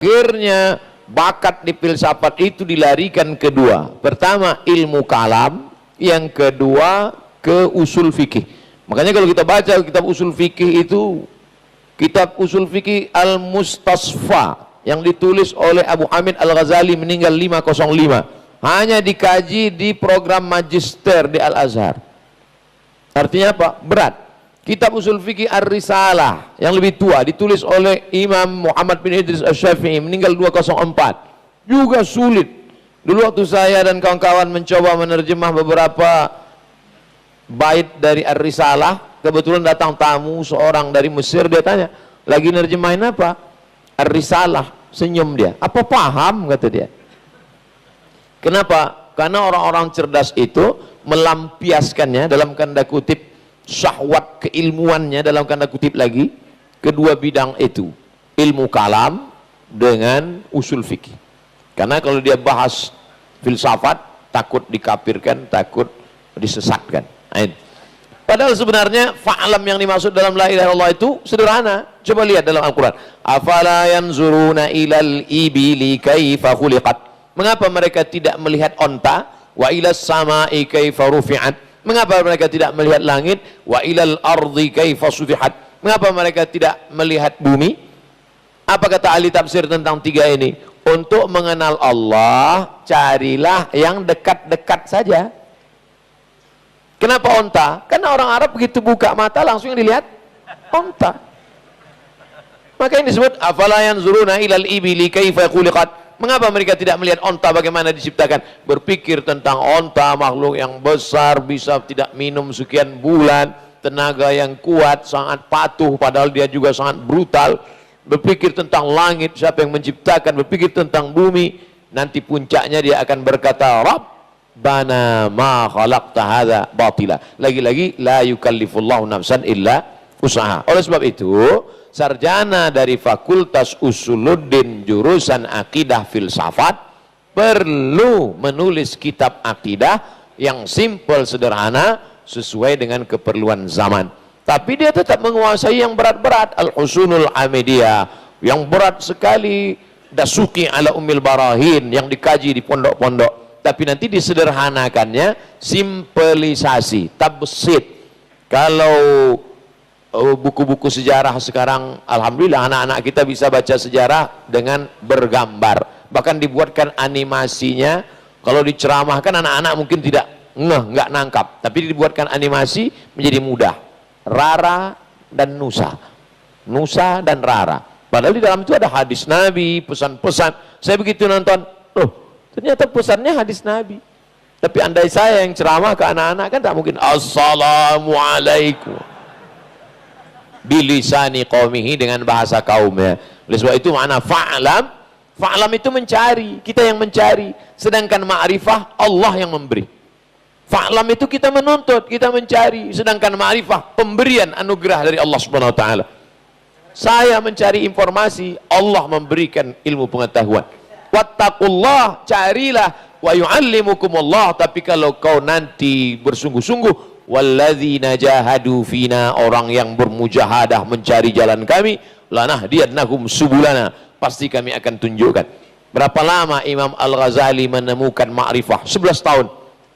Akhirnya bakat di filsafat itu dilarikan kedua. Pertama ilmu kalam, yang kedua ke usul fikih. Makanya kalau kita baca kitab usul fikih itu, kitab usul fikih Al-Mustasfa yang ditulis oleh Abu Hamid Al-Ghazali meninggal 505, hanya dikaji di program magister di Al-Azhar. Artinya apa? Berat. Kitab usul fikih Ar-Risalah yang lebih tua ditulis oleh Imam Muhammad bin Idris Asy-Syafi'i meninggal 204, juga sulit. Dulu waktu saya dan kawan-kawan mencoba menerjemah beberapa bait dari Ar-Risalah, kebetulan datang tamu seorang dari Mesir, dia tanya, lagi nerjemahin apa? Ar-Risalah. Senyum dia, apa paham, kata dia. Kenapa? Karena orang-orang cerdas itu melampiaskannya dalam tanda kutip, syahwat keilmuannya dalam tanda kutip lagi, kedua bidang itu, ilmu kalam dengan usul fikih. Karena kalau dia bahas filsafat takut dikafirkan, takut disesatkan. Padahal sebenarnya fa'lam yang dimaksud dalam la ilaha illallah itu sederhana. Coba lihat dalam Al-Quran, afala yanzuruna ilal ibili kaifa khuliqat. Mengapa mereka tidak melihat onta? Wa ilas samai kaifa rufi'at. Mengapa mereka tidak melihat langit? Wa ilal ardi kaifa sufihat. Mengapa mereka tidak melihat bumi? Apa kata ahli tafsir tentang tiga ini? Untuk mengenal Allah, carilah yang dekat-dekat saja. Kenapa onta? Karena orang Arab begitu buka mata langsung yang dilihat onta. Maka ini disebut afala yanzuruna ilal ibili kaifa khuliqat. Mengapa mereka tidak melihat onta bagaimana diciptakan? Berpikir tentang onta, makhluk yang besar, bisa tidak minum sekian bulan, tenaga yang kuat, sangat patuh, padahal dia juga sangat brutal. Berpikir tentang langit, siapa yang menciptakan, berpikir tentang bumi, nanti puncaknya dia akan berkata, Rabbana ma khalaqta hadza batila. Lagi-lagi, la yukallifullahu nafsan illa usaha. Oleh sebab itu, sarjana dari Fakultas Usuluddin jurusan akidah filsafat perlu menulis kitab akidah yang simpel, sederhana, sesuai dengan keperluan zaman. Tapi dia tetap menguasai yang berat-berat, Al-Husunul Hamidiyah, yang berat sekali, Dasuki ala Ummil Barahin, yang dikaji di pondok-pondok. Tapi nanti disederhanakannya, simpelisasi, tabsid. Kalau buku-buku sejarah sekarang, alhamdulillah anak-anak kita bisa baca sejarah dengan bergambar, bahkan dibuatkan animasinya. Kalau diceramahkan anak-anak mungkin tidak nggak nangkap, tapi dibuatkan animasi menjadi mudah. Rara dan Nusa, Nusa dan Rara, padahal di dalam itu ada hadis Nabi, pesan-pesan. Saya begitu nonton, ternyata pesannya hadis Nabi. Tapi andai saya yang ceramah ke anak-anak, kan tak mungkin assalamualaikum bilisani qaumihi, dengan bahasa kaumnya. Oleh sebab itu makna fa'lam, fa'lam itu mencari, kita yang mencari, sedangkan ma'rifah Allah yang memberi. Fa'lam itu kita menuntut, kita mencari, sedangkan ma'rifah pemberian anugerah dari Allah Subhanahu wa taala. Saya mencari informasi, Allah memberikan ilmu pengetahuan. Wattaqullah, carilah, wa yu'allimukumullah. Tapi kalau kau nanti bersungguh-sungguh, walladzina jahadu fina, orang yang bermujahadah mencari jalan kami, lanahdiyannahum subulana, pasti kami akan tunjukkan. Berapa lama Imam Al-Ghazali menemukan ma'rifah? 11 tahun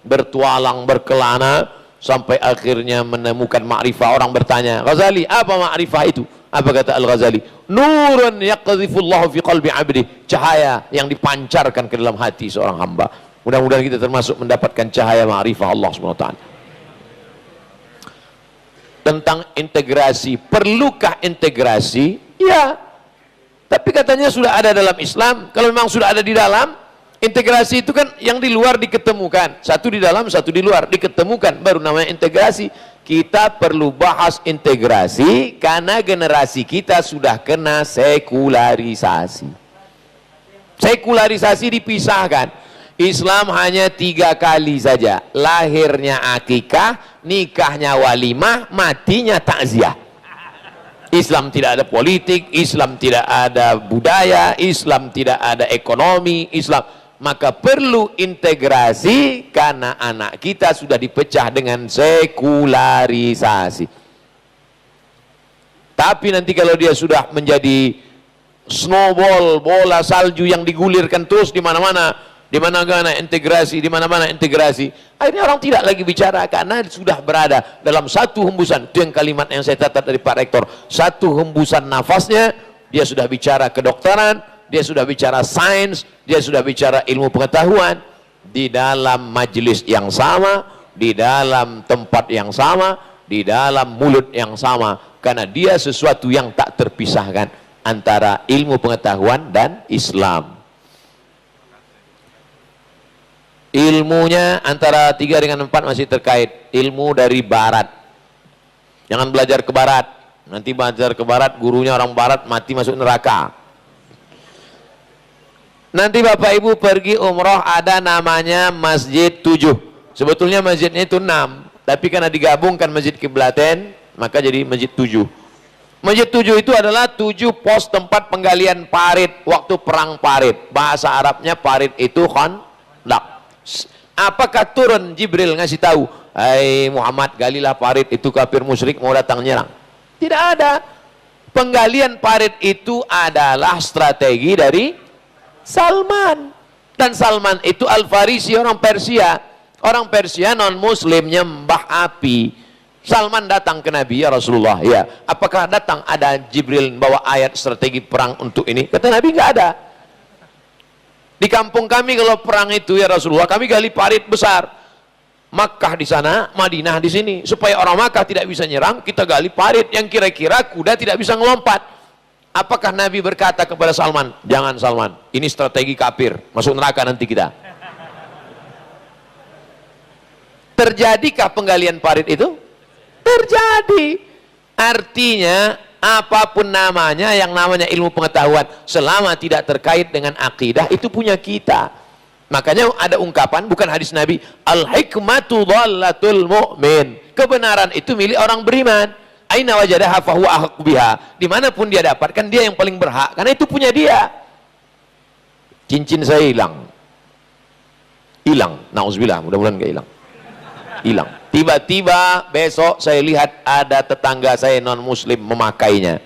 bertualang, berkelana, sampai akhirnya menemukan ma'rifah. Orang bertanya, Ghazali, apa ma'rifah itu? Apa kata Al-Ghazali? Nurun yaqdhifullahu fi qalbi 'abdi, cahaya yang dipancarkan ke dalam hati seorang hamba. Mudah-mudahan kita termasuk mendapatkan cahaya ma'rifah Allah Subhanahu wa taala. Tentang integrasi, perlukah integrasi? Ya, tapi katanya sudah ada dalam Islam. Kalau memang sudah ada di dalam, integrasi itu kan yang di luar diketemukan, satu di dalam, satu di luar, diketemukan, baru namanya integrasi. Kita perlu bahas integrasi karena generasi kita sudah kena sekularisasi. Sekularisasi dipisahkan. Islam hanya 3 kali saja, lahirnya akikah, nikahnya walimah, matinya takziah. Islam tidak ada politik, Islam tidak ada budaya, Islam tidak ada ekonomi, Islam. Maka perlu integrasi karena anak kita sudah dipecah dengan sekularisasi. Tapi nanti kalau dia sudah menjadi snowball, bola salju yang digulirkan terus di mana-mana, di mana-mana integrasi, di mana-mana integrasi. Akhirnya orang tidak lagi bicara karena sudah berada dalam satu hembusan. Itu yang kalimat yang saya catat dari Pak Rektor. Satu hembusan nafasnya dia sudah bicara kedokteran, dia sudah bicara sains, dia sudah bicara ilmu pengetahuan di dalam majelis yang sama, di dalam tempat yang sama, di dalam mulut yang sama, karena dia sesuatu yang tak terpisahkan antara ilmu pengetahuan dan Islam. Ilmunya antara 3 dengan 4 masih terkait. Ilmu dari barat. Jangan belajar ke barat. Nanti belajar ke barat, gurunya orang barat, mati masuk neraka. Nanti Bapak Ibu pergi umroh, ada namanya Masjid 7. Sebetulnya masjidnya itu 6, tapi karena digabungkan Masjid Kiblaten, maka jadi Masjid 7. Masjid 7 itu adalah 7 pos tempat penggalian parit waktu perang parit. Bahasa Arabnya parit itu khandak. Apakah turun Jibril ngasih tahu, "Hai Muhammad, galilah parit, itu kafir musyrik mau datang nyerang"? Tidak ada. Penggalian parit itu adalah strategi dari Salman. Dan Salman itu Al-Farisi, orang Persia. Orang Persia non muslim nyembah api. Salman datang ke Nabi, "Ya Rasulullah, ya, apakah datang ada Jibril bawa ayat strategi perang untuk ini?" Kata Nabi, "Enggak ada. Di kampung kami kalau perang itu ya Rasulullah, kami gali parit besar. Makkah di sana, Madinah di sini. Supaya orang Makkah tidak bisa nyerang, kita gali parit yang kira-kira kuda tidak bisa ngelompat." Apakah Nabi berkata kepada Salman, "Jangan Salman, ini strategi kafir, masuk neraka nanti kita"? Terjadikah penggalian parit itu? Terjadi. Artinya apapun namanya, yang namanya ilmu pengetahuan, selama tidak terkait dengan akidah, itu punya kita. Makanya ada ungkapan, bukan hadis Nabi, "Al-hikmatu dhallatul mu'min." Kebenaran itu milik orang beriman. Aina wajadaha fahuwa ahqqu biha. Dimanapun dia dapatkan, dia yang paling berhak, karena itu punya dia. Cincin saya hilang. Hilang, nauzubillah, mudah-mudahan enggak hilang. Hilang. Tiba-tiba besok saya lihat ada tetangga saya non muslim memakainya.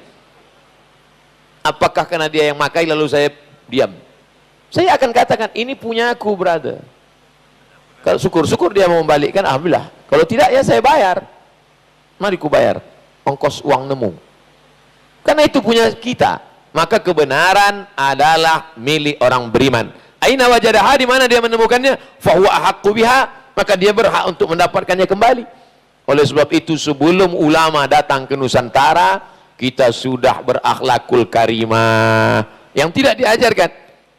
Apakah karena dia yang makai lalu saya diam? Saya akan katakan, ini punya aku, brother. Kalau syukur-syukur dia mau membalikkan, alhamdulillah. Kalau tidak ya saya bayar. Mari ku bayar ongkos uang nemu. Karena itu punya kita. Maka kebenaran adalah milik orang beriman. Aina wajadaha, di mana dia menemukannya? Fahuwa ahaqqu biha, maka dia berhak untuk mendapatkannya kembali. Oleh sebab itu sebelum ulama datang ke Nusantara, kita sudah berakhlakul karimah yang tidak diajarkan,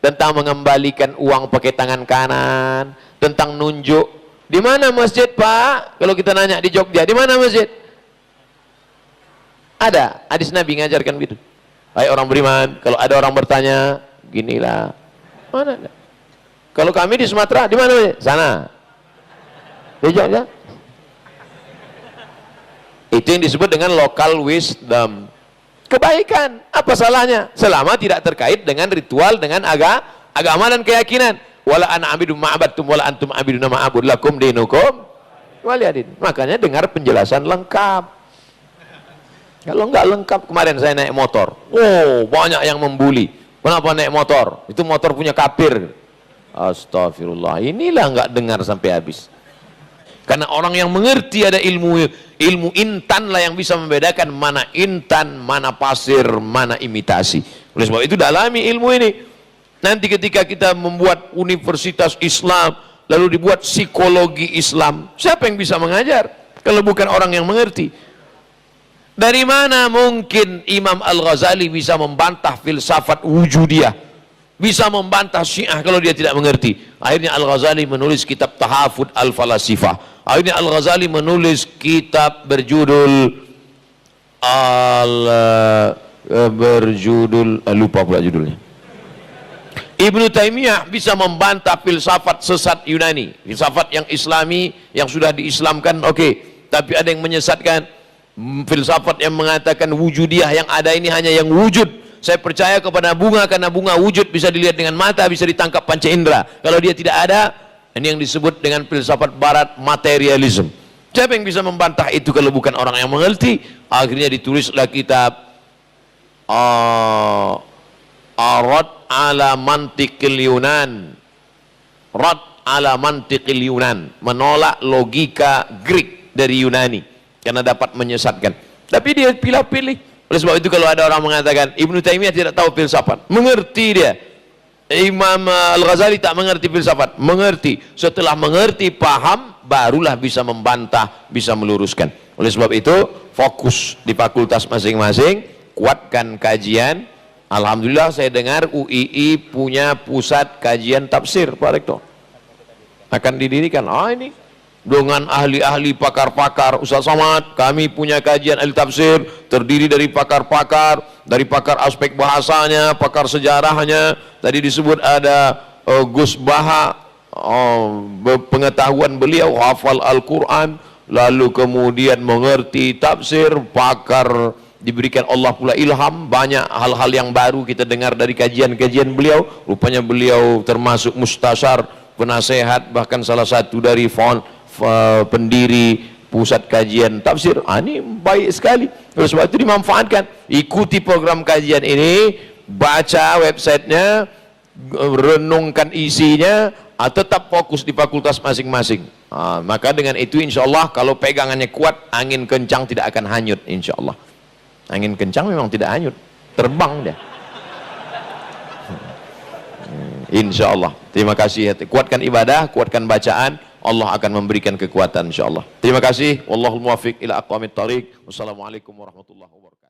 tentang mengembalikan uang pakai tangan kanan, tentang nunjuk. Di mana masjid, Pak? Kalau kita nanya di Jogja, di mana masjid? Ada hadis Nabi ngajarkan gitu. Hai orang beriman, kalau ada orang bertanya, ginilah. Mana ada? Kalau kami di Sumatera, di mana masjid? Sana. Di Jogja. Itu yang disebut dengan local wisdom. Kebaikan, apa salahnya? Selama tidak terkait dengan ritual, dengan agama dan keyakinan. Wala ana abidu ma'abadtum wala antum abiduna ma'abud lakum dinukum waliyadin. Makanya dengar penjelasan lengkap. Kalau enggak lengkap, kemarin saya naik motor. Oh, banyak yang membuli. Kenapa naik motor? Itu motor punya kafir. Astagfirullah. Inilah enggak dengar sampai habis. Karena orang yang mengerti ada ilmu intan lah yang bisa membedakan mana intan, mana pasir, mana imitasi. Oleh sebab itu dalami ilmu ini. Nanti ketika kita membuat universitas Islam, lalu dibuat psikologi Islam, siapa yang bisa mengajar kalau bukan orang yang mengerti? Dari mana mungkin Imam Al-Ghazali bisa membantah filsafat wujudiyah, bisa membantah Syiah kalau dia tidak mengerti? Akhirnya Al-Ghazali menulis kitab Tahafud Al-Falasifah. Akhirnya Al-Ghazali menulis kitab berjudul lupa pula judulnya. Ibnu Taimiyah bisa membantah filsafat sesat Yunani, filsafat yang Islami yang sudah diislamkan, oke, tapi ada yang menyesatkan filsafat yang mengatakan wujudiyah, yang ada ini hanya yang wujud. Saya percaya kepada bunga karena bunga wujud, bisa dilihat dengan mata, bisa ditangkap panca indera. Kalau dia tidak ada, ini yang disebut dengan filsafat barat, materialism. Siapa yang bisa membantah itu kalau bukan orang yang mengerti? Akhirnya ditulislah kitab arad ala mantiqil Yunan, rad ala mantiqil Yunan, menolak logika Greek dari Yunani karena dapat menyesatkan. Tapi dia pilih-pilih. Oleh sebab itu kalau ada orang mengatakan Ibnu Taimiyah tidak tahu filsafat, mengerti dia. Imam Al-Ghazali tak mengerti filsafat, mengerti. Setelah mengerti, paham, barulah bisa membantah, bisa meluruskan. Oleh sebab itu fokus di fakultas masing-masing, kuatkan kajian. Alhamdulillah saya dengar UII punya pusat kajian tafsir, Pak Rektor. Akan didirikan. Ini dengan ahli-ahli pakar-pakar. Ustaz Somad, kami punya kajian ahli tafsir terdiri dari pakar-pakar, dari pakar aspek bahasanya, pakar sejarahnya. Tadi disebut ada Gus Baha, pengetahuan beliau hafal Al-Quran, lalu kemudian mengerti tafsir, pakar diberikan Allah pula ilham, banyak hal-hal yang baru kita dengar dari kajian-kajian beliau. Rupanya beliau termasuk mustasyar, penasehat, bahkan salah satu dari pendiri pusat kajian tafsir. Ini baik sekali. Oleh sebab itu dimanfaatkan. Ikuti program kajian ini, baca websitenya, renungkan isinya, tetap fokus di fakultas masing-masing. Maka dengan itu insya Allah kalau pegangannya kuat, angin kencang tidak akan hanyut insya Allah. Angin kencang memang tidak hanyut, terbang dia. Insya Allah. Terima kasih. Kuatkan ibadah, kuatkan bacaan, Allah akan memberikan kekuatan insya Allah. Terima kasih. Wallahul muwaffiq ila aqwamit thariq. Wassalamualaikum warahmatullahi wabarakatuh.